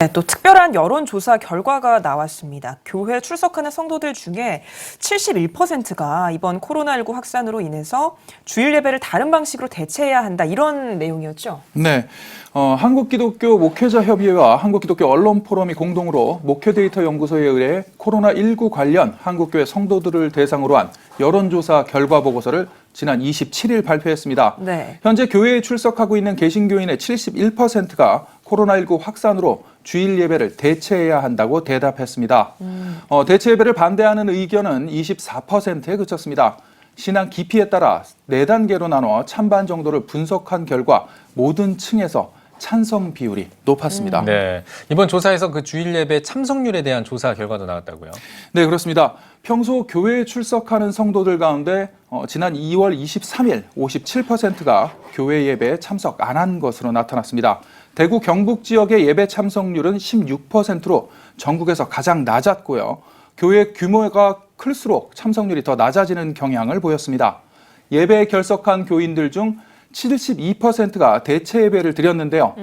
네, 또 특별한 여론조사 결과가 나왔습니다. 교회 출석하는 성도들 중에 71%가 이번 코로나19 확산으로 인해서 주일 예배를 다른 방식으로 대체해야 한다, 이런 내용이었죠. 네, 한국기독교 목회자협의회와 한국기독교 언론포럼이 공동으로 목회데이터 연구소에 의해 코로나19 관련 한국교회 성도들을 대상으로 한 여론조사 결과 보고서를 지난 27일 발표했습니다. 네. 현재 교회에 출석하고 있는 개신교인의 71%가 코로나19 확산으로 주일 예배를 대체해야 한다고 대답했습니다. 대체 예배를 반대하는 의견은 24%에 그쳤습니다. 신앙 깊이에 따라 4단계로 나눠 찬반 정도를 분석한 결과 모든 층에서 찬성 비율이 높았습니다. 네, 이번 조사에서 그 주일 예배 참석률에 대한 조사 결과도 나왔다고요? 네, 그렇습니다. 평소 교회에 출석하는 성도들 가운데 지난 2월 23일 57%가 교회 예배에 참석 안 한 것으로 나타났습니다. 대구 경북 지역의 예배 참석률은 16%로 전국에서 가장 낮았고요. 교회 규모가 클수록 참석률이 더 낮아지는 경향을 보였습니다. 예배에 결석한 교인들 중 72%가 대체 예배를 드렸는데요.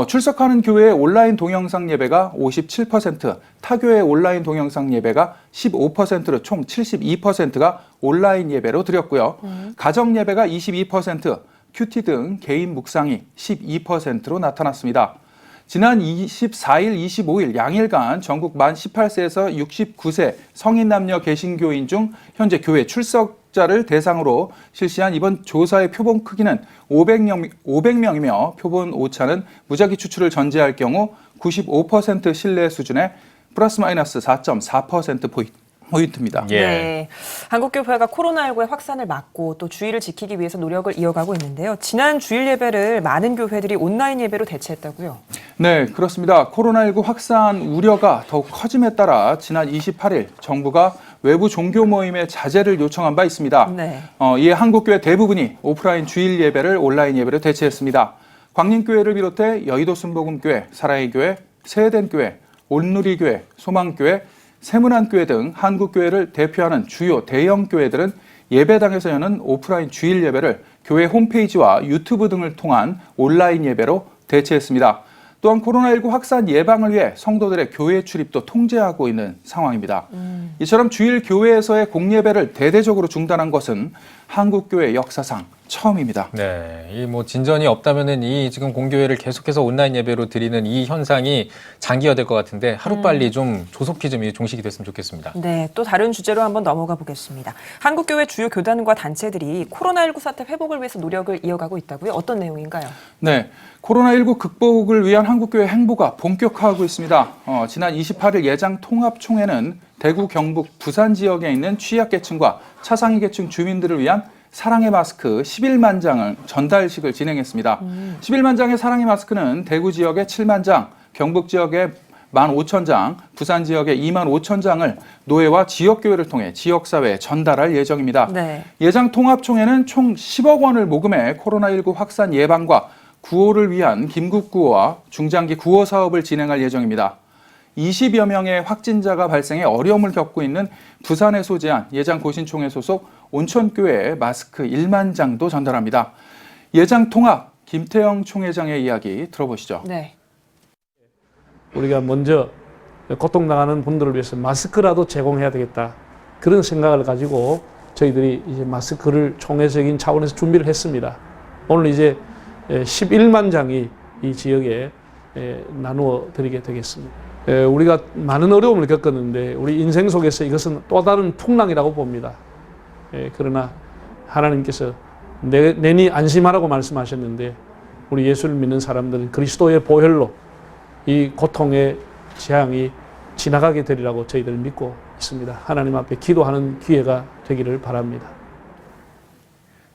출석하는 교회의 온라인 동영상 예배가 57%, 타교의 온라인 동영상 예배가 15%로 총 72%가 온라인 예배로 드렸고요. 가정 예배가 22%, 큐티 등 개인 묵상이 12%로 나타났습니다. 지난 24일, 25일 양일간 전국 만 18세에서 69세 성인 남녀 개신교인 중 현재 교회 출석자를 대상으로 실시한 이번 조사의 표본 크기는 500명이며 표본 오차는 무작위 추출을 전제할 경우 95% 신뢰 수준의 플러스 마이너스 4.4% 포인트입니다. 예. 네, 한국교회가 코로나19의 확산을 막고 또 주일을 지키기 위해서 노력을 이어가고 있는데요. 지난 주일 예배를 많은 교회들이 온라인 예배로 대체했다고요? 네, 그렇습니다. 코로나19 확산 우려가 더욱 커짐에 따라 지난 28일 정부가 외부 종교 모임의 자제를 요청한 바 있습니다. 네. 이에 한국교회 대부분이 오프라인 주일 예배를 온라인 예배로 대체했습니다. 광림교회를 비롯해 여의도 순복음교회, 사랑의 교회, 세덴교회, 온누리교회, 소망교회, 세문안교회 등 한국교회를 대표하는 주요 대형 교회들은 예배당에서 여는 오프라인 주일 예배를 교회 홈페이지와 유튜브 등을 통한 온라인 예배로 대체했습니다. 또한 코로나19 확산 예방을 위해 성도들의 교회 출입도 통제하고 있는 상황입니다. 이처럼 주일 교회에서의 공예배를 대대적으로 중단한 것은 한국교회 역사상 처음입니다. 네, 이 뭐 진전이 없다면은 이 지금 공교회를 계속해서 온라인 예배로 드리는 이 현상이 장기화될 것 같은데 하루빨리 좀 조속히 좀 종식이 됐으면 좋겠습니다. 네, 또 다른 주제로 한번 넘어가 보겠습니다. 한국교회 주요 교단과 단체들이 코로나19 사태 회복을 위해서 노력을 이어가고 있다고요? 어떤 내용인가요? 네, 코로나19 극복을 위한 한국교회 행보가 본격화하고 있습니다. 지난 28일 예장 통합총회는 대구, 경북, 부산 지역에 있는 취약계층과 차상위 계층 주민들을 위한 사랑의 마스크 11만 장을 전달식을 진행했습니다. 11만 장의 사랑의 마스크는 대구 지역에 7만 장, 경북 지역에 15,000장, 부산 지역에 25,000장을 노회와 지역교회를 통해 지역사회에 전달할 예정입니다. 네. 예장 통합총회는 총 10억 원을 모금해 코로나19 확산 예방과 구호를 위한 긴급 구호와 중장기 구호 사업을 진행할 예정입니다. 20여 명의 확진자가 발생해 어려움을 겪고 있는 부산에 소재한 예장 고신총회 소속 온천교회에 마스크 1만 장도 전달합니다. 예장 통합 김태영 총회장의 이야기 들어보시죠. 네. 우리가 먼저 고통당하는 분들을 위해서 마스크라도 제공해야 되겠다. 그런 생각을 가지고 저희들이 이제 마스크를 총회적인 차원에서 준비를 했습니다. 오늘 이제 11만 장이 이 지역에 나누어 드리게 되겠습니다. 우리가 많은 어려움을 겪었는데 우리 인생 속에서 이것은 또 다른 풍랑이라고 봅니다. 그러나 하나님께서 내니 안심하라고 말씀하셨는데 우리 예수를 믿는 사람들은 그리스도의 보혈로 이 고통의 재앙이 지나가게 되리라고 저희들 믿고 있습니다. 하나님 앞에 기도하는 기회가 되기를 바랍니다.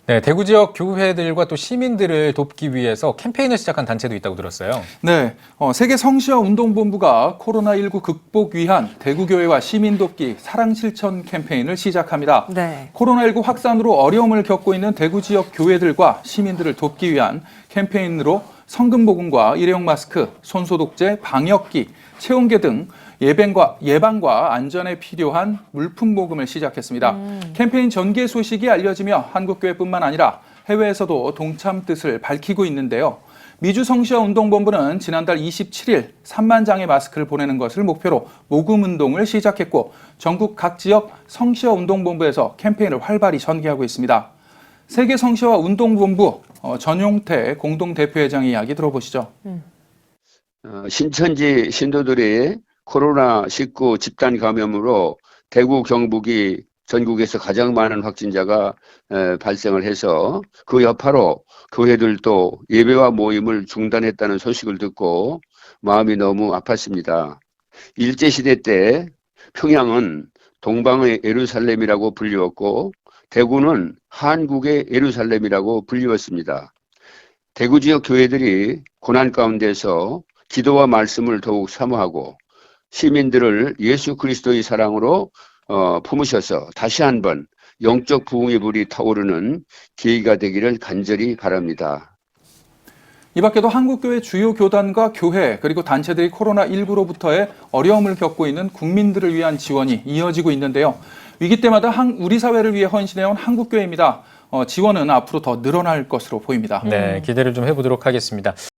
네, 대구 지역 교회들과 또 시민들을 돕기 위해서 캠페인을 시작한 단체도 있다고 들었어요. 네, 세계 성시와 운동본부가 코로나19 극복 위한 대구교회와 시민 돕기 사랑 실천 캠페인을 시작합니다. 네. 코로나19 확산으로 어려움을 겪고 있는 대구 지역 교회들과 시민들을 돕기 위한 캠페인으로 성금복음과 일회용 마스크, 손소독제, 방역기, 체온계 등 예방과 안전에 필요한 물품 모금을 시작했습니다. 캠페인 전개 소식이 알려지며 한국교회뿐만 아니라 해외에서도 동참 뜻을 밝히고 있는데요. 미주 성시와 운동본부는 지난달 27일 3만 장의 마스크를 보내는 것을 목표로 모금 운동을 시작했고 전국 각 지역 성시와 운동본부에서 캠페인을 활발히 전개하고 있습니다. 세계 성시와 운동본부 전용태 공동대표회장의 이야기 들어보시죠. 신천지 신도들이 코로나19 집단 감염으로 대구 경북이 전국에서 가장 많은 확진자가 발생을 해서 그 여파로 교회들도 예배와 모임을 중단했다는 소식을 듣고 마음이 너무 아팠습니다. 일제시대 때 평양은 동방의 예루살렘이라고 불리웠고 대구는 한국의 예루살렘이라고 불리웠습니다. 대구 지역 교회들이 고난 가운데서 기도와 말씀을 더욱 사모하고 시민들을 예수 그리스도의 사랑으로 품으셔서 다시 한번 영적 부흥의 불이 타오르는 계기가 되기를 간절히 바랍니다. 이 밖에도 한국교회 주요 교단과 교회 그리고 단체들이 코로나19로부터의 어려움을 겪고 있는 국민들을 위한 지원이 이어지고 있는데요. 위기 때마다 우리 사회를 위해 헌신해온 한국교회입니다. 지원은 앞으로 더 늘어날 것으로 보입니다. 네, 기대를 좀 해보도록 하겠습니다.